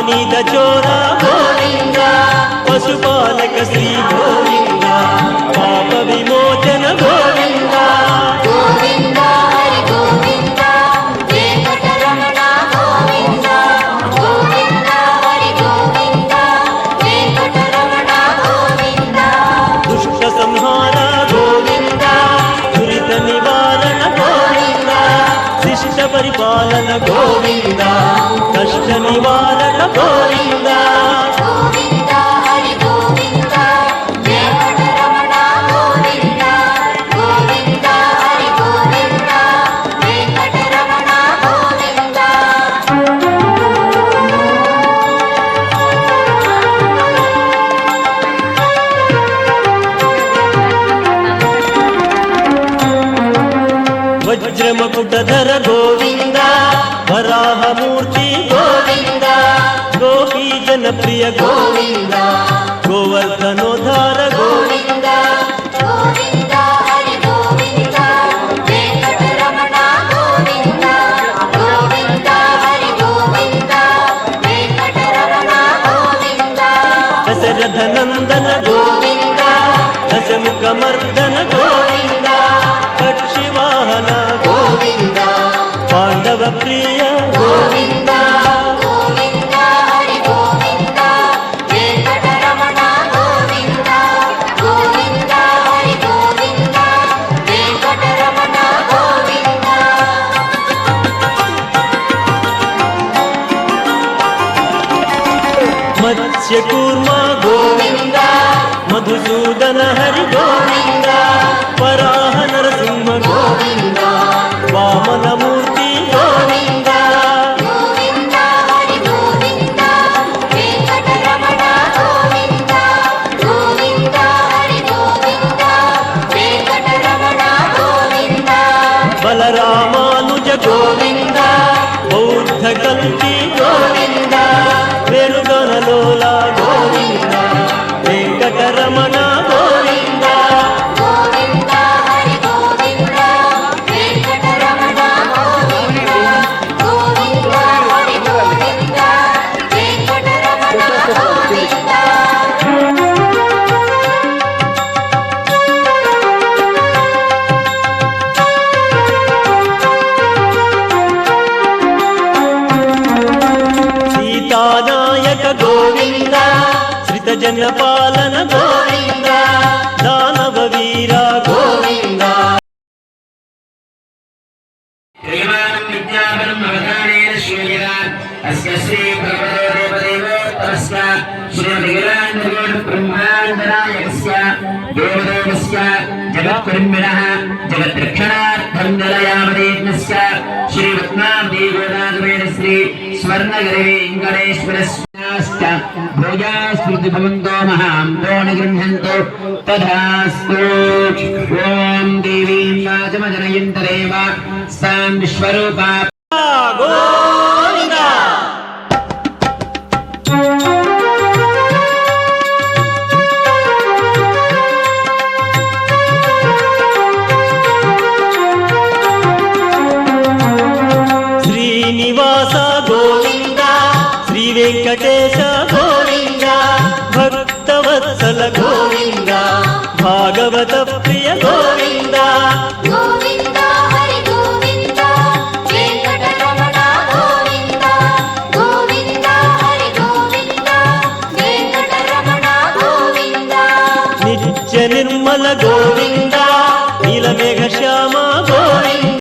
అవినీత చోర గోవింద, పశుపాలక శ్రీ గోవింద, పాప విమోచన గోవింద. గోవింద హరి గోవింద వెంకటరమణ గోవింద, గోవింద హరి గోవింద వెంకటరమణ గోవింద. దుష్ట సంహార గోవింద, దురిత నివారణ గోవింద, శిష్ట పరిపాలన గోవింద, కష్ట నివారణ గోవింద. గోవింద హరి గోవింద వెంకటరమణ గోవింద, గోవింద హరి గోవింద వెంకటరమణ గోవింద. వజ్రమకుటధర గోవింద, వరాహమూర్తి గోవింద, గోపీ జనప్రియ గోవింద, గోవర్ధనోద్ధార గోవింద. గోవింద హరి గోవింద వెంకటరమణ గోవింద, గోవింద హరి గోవింద వెంకటరమణ గోవింద. దశరథ నందన గోవింద, దశముఖ మర్దన గోవింద, పక్షివాహన గోవింద, పాండవ ప్రియ గోవింద. గోవింద హరి గోవింద వెంకటరమణ గోవింద, గోవింద హరి గోవింద వెంకటరమణ గోవింద. మత్స్యకూర్మ గోవింద, మధుసూదన హరి గోవింద, వరాహ నరసింహ గోవింద, వామనమూర్తి గోవింద. గోవింద హరి గోవింద వెంకటరమణ గోవింద, గోవింద హరి గోవింద వెంకటరమణ గోవింద. బలరామానుజ గోవింద, బౌద్ధ కల్కి గోవింద, వేణుగణలోల గోవింద, వెంకటరమణ గోవింద. గోవింద హరి గోవింద వెంకటరమణ గోవింద, గోవింద హరి గోవింద వెంకటరమణ గోవింద. సీతానాయక గోవింద, శ్రితజన పాలన గోవింద, దానవ వీర గోవింద. క్రియమానం విద్యాబలం అవధానేన శ్రీయదాన్ అస్య శ్రీ భగవదేవదేవోత్తరస్య శ్రీమద్గిరాండగోడ బ్రహ్మాండనాయకస్య దేవదేవస్య జగత్కుర్మిణః జగద్రక్షణార్థం నిలయామదేజ్ఞస్య శ్రీరత్నావతి గోదాదేవేన శ్రీ స్వర్ణగిరి వెంకటేశ్వరస్యాశ్చ భోజాస్మృతి భవంతో మహాంతో నిగృహ్ణంతు తథాస్తు. ఓం దేవీం వాచమజనయంతరేవ సాం విశ్వరూపా గోవింద. శ్రీనివాస గోవింద, శ్రీ వెంకటేశ